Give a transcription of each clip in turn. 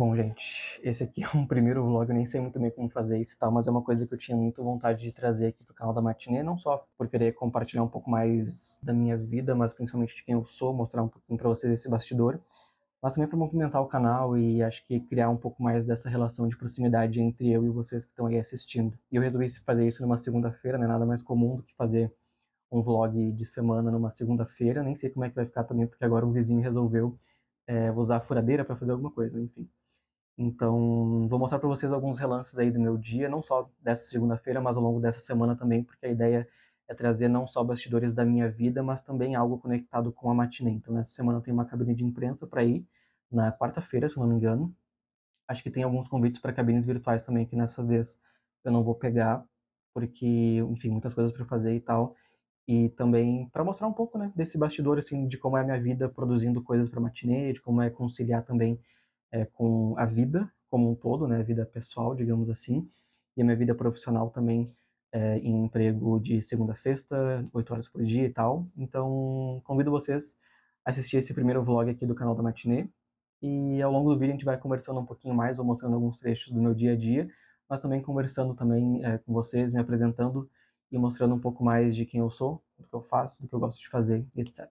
Bom, gente, esse aqui é um primeiro vlog, eu nem sei muito bem como fazer isso e tal, mas é uma coisa que eu tinha muita vontade de trazer aqui pro canal da Matinê, não só por querer compartilhar um pouco mais da minha vida, mas principalmente de quem eu sou, mostrar um pouquinho pra vocês esse bastidor, mas também pra movimentar o canal e acho que criar um pouco mais dessa relação de proximidade entre eu e vocês que estão aí assistindo. E eu resolvi fazer isso numa segunda-feira, não é nada mais comum do que fazer um vlog de semana numa segunda-feira, nem sei como é que vai ficar também, porque agora um vizinho resolveu usar a furadeira pra fazer alguma coisa, enfim. Então, vou mostrar para vocês alguns relances aí do meu dia, não só dessa segunda-feira, mas ao longo dessa semana também, porque a ideia é trazer não só bastidores da minha vida, mas também algo conectado com a matinê. Então, nessa semana eu tenho uma cabine de imprensa para ir, na quarta-feira, se eu não me engano. Acho que tem alguns convites para cabines virtuais também, que nessa vez eu não vou pegar, porque, enfim, muitas coisas para fazer e tal. E também para mostrar um pouco, né, desse bastidor, assim, de como é a minha vida produzindo coisas para matinê, de como é conciliar também com a vida como um todo, né, a vida pessoal, digamos assim, e a minha vida profissional também, em emprego de segunda a sexta, 8 horas por dia e tal. Então, convido vocês a assistir esse primeiro vlog aqui do canal da Matinê, e ao longo do vídeo a gente vai conversando um pouquinho mais, ou mostrando alguns trechos do meu dia a dia, mas também conversando também com vocês, me apresentando e mostrando um pouco mais de quem eu sou, do que eu faço, do que eu gosto de fazer, etc.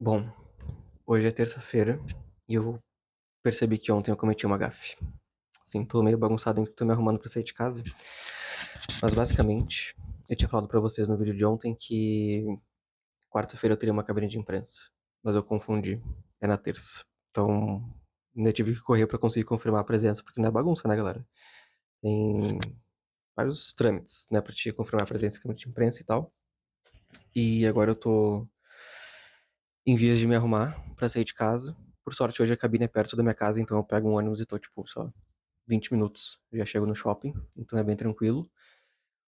Bom, hoje é terça-feira e eu percebi que ontem eu cometi uma gafe. Assim, tô meio bagunçado enquanto tô me arrumando pra sair de casa. Mas basicamente, eu tinha falado pra vocês no vídeo de ontem que quarta-feira eu teria uma cabine de imprensa. Mas eu confundi. É na terça. Então, ainda tive que correr pra conseguir confirmar a presença, porque não é bagunça, né, galera? Tem vários trâmites, né, pra te confirmar a presença da cabine de imprensa e tal. E agora eu tô em vias de me arrumar pra sair de casa. Por sorte, hoje a cabine é perto da minha casa, então eu pego um ônibus e tô, tipo, só 20 minutos. Já chego no shopping, então é bem tranquilo.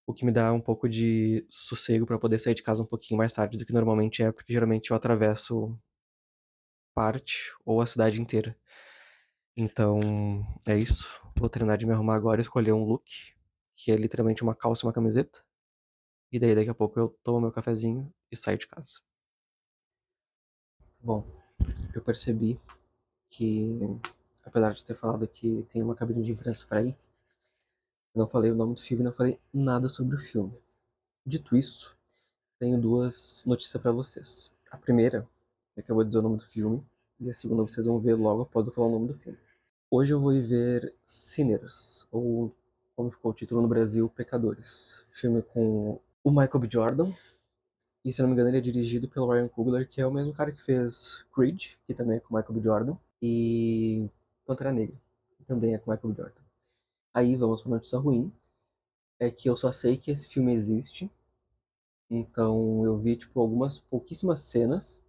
O que me dá um pouco de sossego pra poder sair de casa um pouquinho mais tarde do que normalmente é, porque geralmente eu atravesso parte ou a cidade inteira. Então, é isso. Vou terminar de me arrumar agora e escolher um look, que é literalmente uma calça e uma camiseta. E daí daqui a pouco eu tomo meu cafezinho e saio de casa. Bom, eu percebi que, apesar de ter falado que tem uma cabine de imprensa pra ir, eu não falei o nome do filme, não falei nada sobre o filme. Dito isso, tenho duas notícias pra vocês. A primeira é que eu vou dizer o nome do filme, e a segunda vocês vão ver logo após eu falar o nome do filme. Hoje eu vou ir ver Sinners, ou como ficou o título no Brasil, Pecadores. Filme com o Michael B. Jordan, e se eu não me engano ele é dirigido pelo Ryan Coogler, que é o mesmo cara que fez Creed, que também é com o Michael B. Jordan, e Pantera Negra, que também é com Michael B. Jordan. Aí vamos pra notícia ruim, é que eu só sei que esse filme existe, então eu vi, tipo, algumas pouquíssimas cenas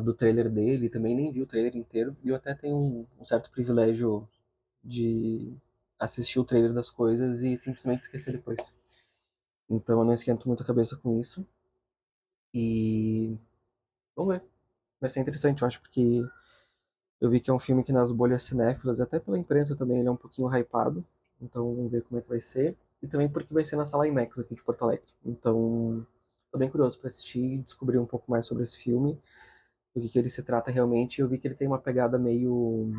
do trailer dele, também nem vi o trailer inteiro, e eu até tenho um certo privilégio de assistir o trailer das coisas e simplesmente esquecer depois. Então eu não esquento muito a cabeça com isso. E vamos ver. Vai ser interessante, eu acho, porque eu vi que é um filme que nas bolhas cinéfilas, até pela imprensa também, ele é um pouquinho hypado. Então vamos ver como é que vai ser. E também porque vai ser na sala IMAX aqui de Porto Alegre. Então tô bem curioso para assistir e descobrir um pouco mais sobre esse filme, do que ele se trata realmente. Eu vi que ele tem uma pegada meio.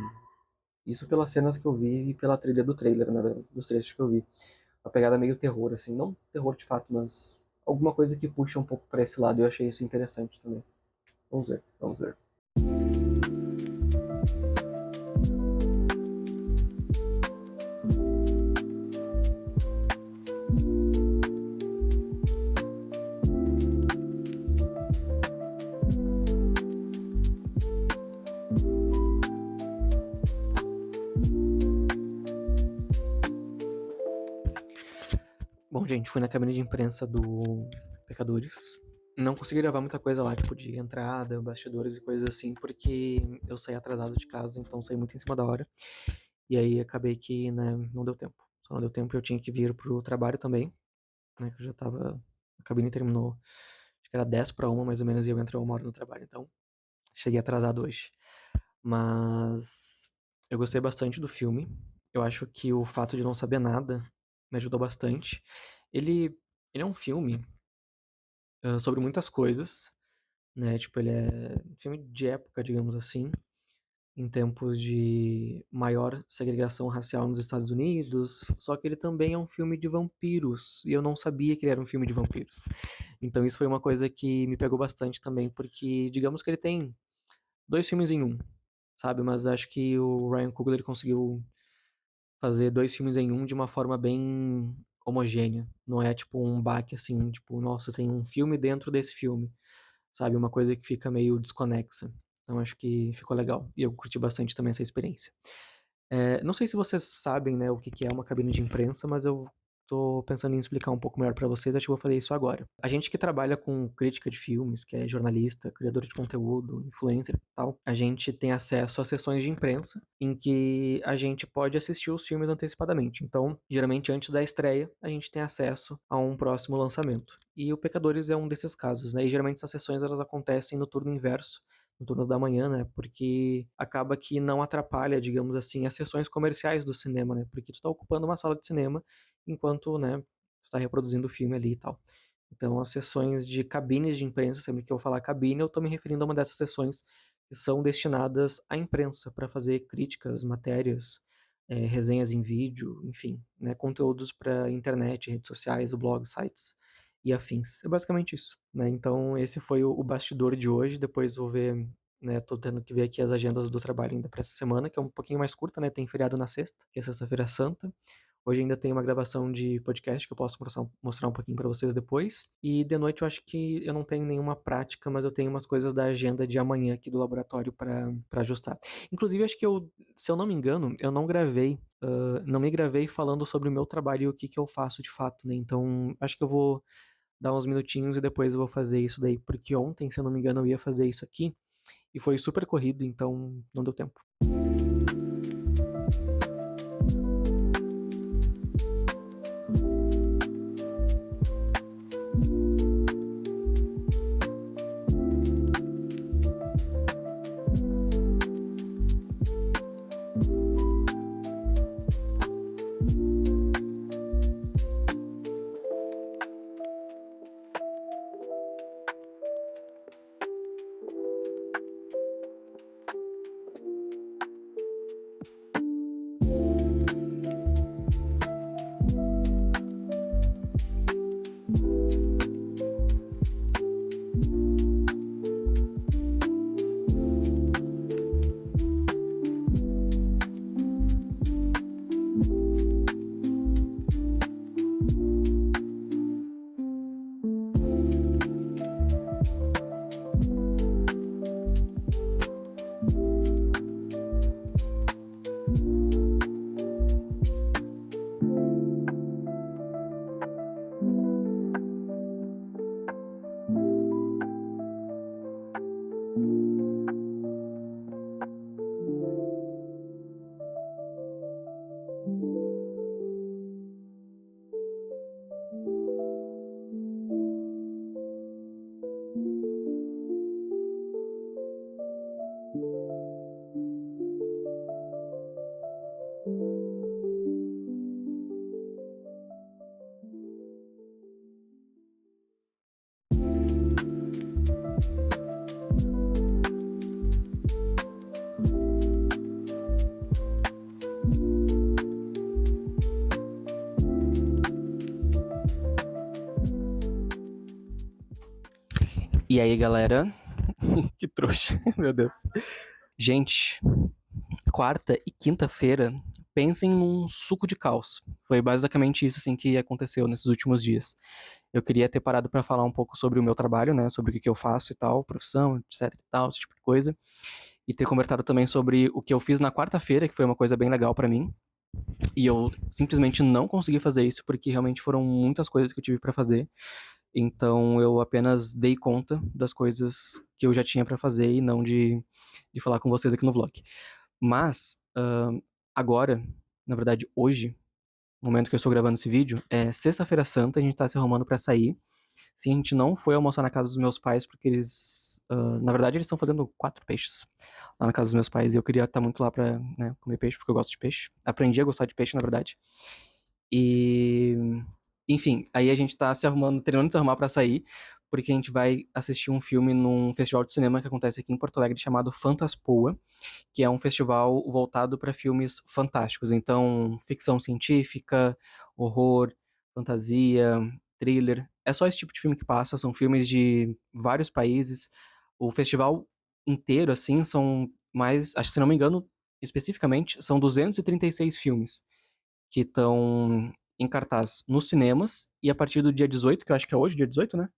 Isso pelas cenas que eu vi e pela trilha do trailer, né, dos trechos que eu vi. Uma pegada meio terror, assim. Não terror de fato, mas alguma coisa que puxa um pouco para esse lado. Eu achei isso interessante também. Vamos ver, vamos ver. Bom, gente, fui na cabine de imprensa do Pecadores. Não consegui gravar muita coisa lá, tipo, de entrada, bastidores e coisas assim, porque eu saí atrasado de casa, então saí muito em cima da hora. E aí acabei que, né, não deu tempo. Só não deu tempo, eu tinha que vir pro trabalho também, né, que eu já tava... A cabine terminou, acho que era 10 para 1, mais ou menos, e eu entrei 1 hora no trabalho, então cheguei atrasado hoje. Mas eu gostei bastante do filme. Eu acho que o fato de não saber nada me ajudou bastante. Ele, ele é um filme sobre muitas coisas, né? Tipo, ele é um filme de época, digamos assim, em tempos de maior segregação racial nos Estados Unidos. Só que ele também é um filme de vampiros, e eu não sabia que ele era um filme de vampiros. Então isso foi uma coisa que me pegou bastante também, porque digamos que ele tem dois filmes em um, sabe? Mas acho que o Ryan Coogler ele conseguiu fazer dois filmes em um de uma forma bem homogênea. Não é tipo um baque assim, tipo, nossa, tem um filme dentro desse filme, sabe? Uma coisa que fica meio desconexa. Então acho que ficou legal. E eu curti bastante também essa experiência. Não sei se vocês sabem, né, o que que é uma cabine de imprensa, mas eu tô pensando em explicar um pouco melhor pra vocês, acho que eu vou fazer isso agora. A gente que trabalha com crítica de filmes, que é jornalista, criador de conteúdo, influencer e tal, a gente tem acesso a sessões de imprensa em que a gente pode assistir os filmes antecipadamente. Então, geralmente antes da estreia, a gente tem acesso a um próximo lançamento. E o Pecadores é um desses casos, né? E geralmente essas sessões elas acontecem no turno inverso, no turno da manhã, né? Porque acaba que não atrapalha, digamos assim, as sessões comerciais do cinema, né? Porque tu tá ocupando uma sala de cinema enquanto, né, tu tá reproduzindo o filme ali e tal. Então, as sessões de cabines de imprensa, sempre que eu falar cabine, eu tô me referindo a uma dessas sessões que são destinadas à imprensa para fazer críticas, matérias, resenhas em vídeo, enfim, né, conteúdos para internet, redes sociais, blogs, sites e afins. É basicamente isso, né? Então, esse foi o bastidor de hoje. Depois vou ver, né? Tô tendo que ver aqui as agendas do trabalho ainda para essa semana, que é um pouquinho mais curta, né? Tem feriado na sexta, que é sexta-feira santa. Hoje ainda tem uma gravação de podcast que eu posso mostrar um pouquinho para vocês depois. E de noite eu acho que eu não tenho nenhuma prática, mas eu tenho umas coisas da agenda de amanhã aqui do laboratório para ajustar. Inclusive, acho que eu, se eu não me engano, eu não gravei, não me gravei falando sobre o meu trabalho e o que que eu faço de fato, né? Então, acho que eu vou dar uns minutinhos e depois eu vou fazer isso daí, porque ontem, se eu não me engano, eu ia fazer isso aqui e foi super corrido, então não deu tempo. E aí, galera? Que trouxa, meu Deus. Gente, quarta e quinta-feira, pensem num suco de caos. Foi basicamente isso assim que aconteceu nesses últimos dias. Eu queria ter parado para falar um pouco sobre o meu trabalho, né, sobre o que eu faço e tal, profissão, etc e tal, esse tipo de coisa, e ter conversado também sobre o que eu fiz na quarta-feira, que foi uma coisa bem legal para mim. E eu simplesmente não consegui fazer isso porque realmente foram muitas coisas que eu tive para fazer. Então eu apenas dei conta das coisas que eu já tinha pra fazer e não de falar com vocês aqui no vlog. Mas, agora, na verdade hoje, no momento que eu estou gravando esse vídeo, é sexta-feira santa, a gente tá se arrumando pra sair. Sim, a gente não foi almoçar na casa dos meus pais porque eles, na verdade eles estão fazendo 4 peixes lá na casa dos meus pais e eu queria estar muito lá pra, né, comer peixe porque eu gosto de peixe. Aprendi a gostar de peixe, na verdade. E, enfim, aí a gente tá se arrumando, terminando de se arrumar pra sair, porque a gente vai assistir um filme num festival de cinema que acontece aqui em Porto Alegre chamado Fantaspoa, que é um festival voltado para filmes fantásticos. Então, ficção científica, horror, fantasia, thriller. É só esse tipo de filme que passa, são filmes de vários países. O festival inteiro, assim, são mais, acho que se não me engano, especificamente, são 236 filmes que estão em cartaz nos cinemas e a partir do dia 18, que eu acho que é hoje, dia 18, né?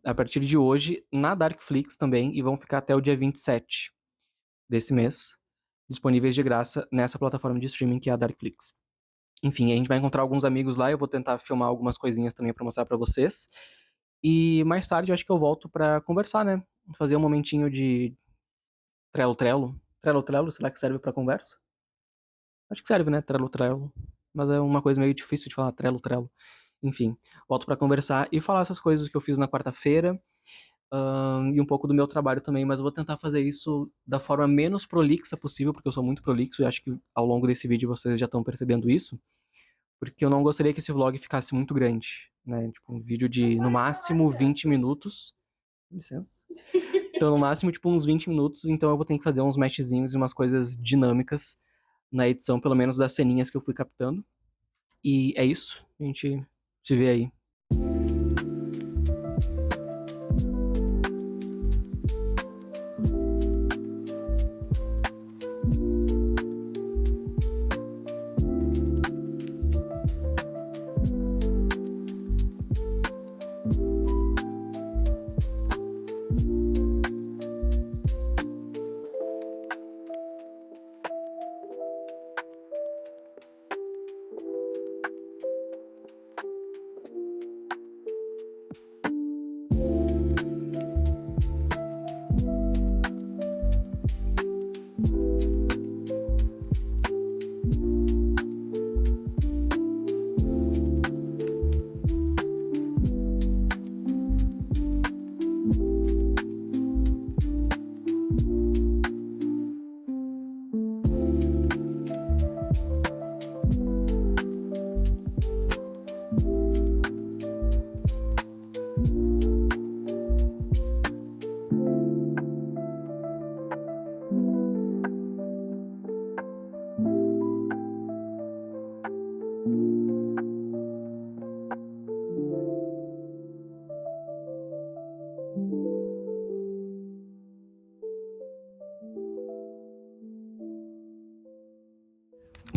A partir de hoje, na Darkflix também, e vão ficar até o dia 27 desse mês, disponíveis de graça nessa plataforma de streaming que é a Darkflix. Enfim, a gente vai encontrar alguns amigos lá, eu vou tentar filmar algumas coisinhas também pra mostrar pra vocês. E mais tarde eu acho que eu volto pra conversar, né? Fazer um momentinho de trelo-trelo. Trelo-trelo, será que serve pra conversa? Acho que serve, né? Trelo-trelo. Mas é uma coisa meio difícil de falar trelo-trelo. Enfim, volto pra conversar e falar essas coisas que eu fiz na quarta-feira, e um pouco do meu trabalho também, mas eu vou tentar fazer isso da forma menos prolixa possível, porque eu sou muito prolixo e acho que ao longo desse vídeo vocês já estão percebendo isso, porque eu não gostaria que esse vlog ficasse muito grande, né? Tipo, um vídeo de no máximo 20 minutos. Com licença. Então, no máximo, tipo, uns 20 minutos, então eu vou ter que fazer uns meshzinhos e umas coisas dinâmicas na edição, pelo menos das ceninhas que eu fui captando. E é isso. A gente se vê aí.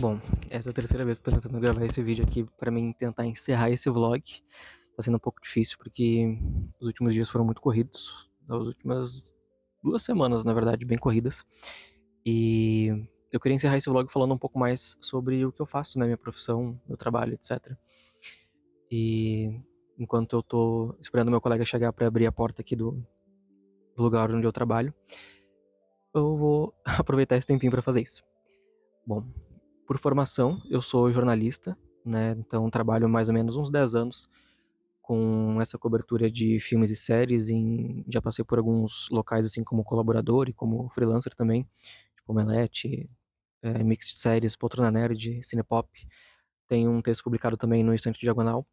Bom, essa é a terceira vez que eu tô tentando gravar esse vídeo aqui pra mim tentar encerrar esse vlog. Tá sendo um pouco difícil porque os últimos dias foram muito corridos. As últimas 2 semanas, na verdade, bem corridas. E eu queria encerrar esse vlog falando um pouco mais sobre o que eu faço, né? Minha profissão, meu trabalho, etc. E enquanto eu tô esperando meu colega chegar pra abrir a porta aqui do lugar onde eu trabalho, eu vou aproveitar esse tempinho pra fazer isso. Bom, por formação, eu sou jornalista, né? Então trabalho mais ou menos uns 10 anos com essa cobertura de filmes e séries. Já passei por alguns locais assim como colaborador e como freelancer também, tipo Omelete, Mix de Séries, Poltrona Nerd, Cinepop. Tem um texto publicado também no Estante Diagonal.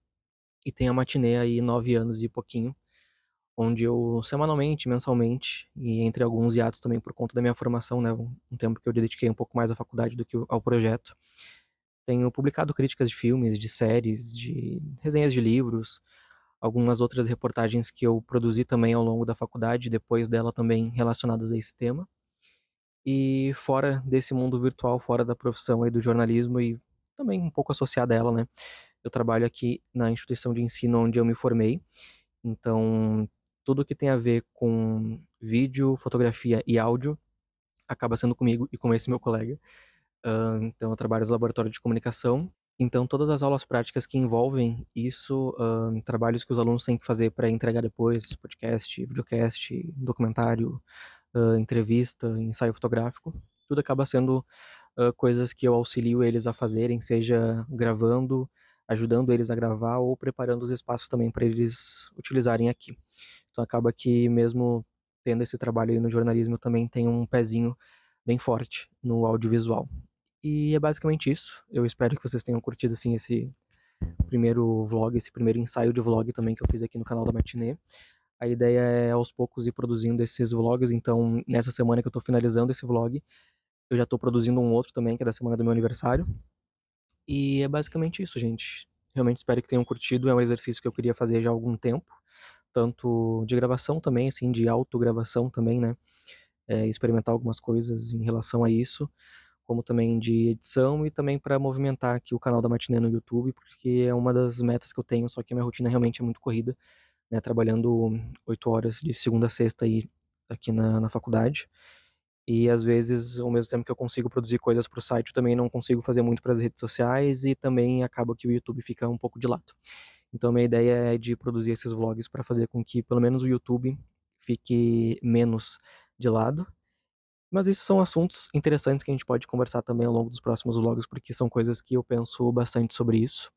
E tem a Matinê aí 9 anos e pouquinho, onde eu semanalmente, mensalmente, e entre alguns hiatos também por conta da minha formação, né, um tempo que eu dediquei um pouco mais à faculdade do que ao projeto, tenho publicado críticas de filmes, de séries, de resenhas de livros, algumas outras reportagens que eu produzi também ao longo da faculdade, depois dela também relacionadas a esse tema. E fora desse mundo virtual, fora da profissão aí do jornalismo e também um pouco associada a ela, né? Eu trabalho aqui na instituição de ensino onde eu me formei, então tudo que tem a ver com vídeo, fotografia e áudio acaba sendo comigo e com esse meu colega. Então eu trabalho no laboratório de comunicação. Então todas as aulas práticas que envolvem isso, trabalhos que os alunos têm que fazer para entregar depois, podcast, videocast, documentário, entrevista, ensaio fotográfico, tudo acaba sendo coisas que eu auxilio eles a fazerem, seja gravando, ajudando eles a gravar ou preparando os espaços também para eles utilizarem aqui. Então acaba que mesmo tendo esse trabalho aí no jornalismo, eu também tenho um pezinho bem forte no audiovisual. E é basicamente isso. Eu espero que vocês tenham curtido assim esse primeiro vlog, esse primeiro ensaio de vlog também que eu fiz aqui no canal da Matinê. A ideia é aos poucos ir produzindo esses vlogs, então nessa semana que eu tô finalizando esse vlog, eu já tô produzindo um outro também, que é da semana do meu aniversário. E é basicamente isso, gente. Realmente espero que tenham curtido, é um exercício que eu queria fazer já há algum tempo, tanto de gravação também, assim, de autogravação também, né? Experimentar algumas coisas em relação a isso, como também de edição e também para movimentar aqui o canal da Matinê no YouTube, porque é uma das metas que eu tenho, só que a minha rotina realmente é muito corrida, né, trabalhando 8 horas de segunda a sexta aí aqui na faculdade. E às vezes, ao mesmo tempo que eu consigo produzir coisas para o site, eu também não consigo fazer muito para as redes sociais e também acaba que o YouTube fica um pouco de lado. Então, minha ideia é de produzir esses vlogs para fazer com que pelo menos o YouTube fique menos de lado. Mas esses são assuntos interessantes que a gente pode conversar também ao longo dos próximos vlogs, porque são coisas que eu penso bastante sobre isso.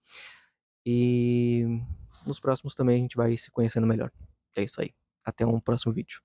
E nos próximos também a gente vai se conhecendo melhor. É isso aí. Até um próximo vídeo.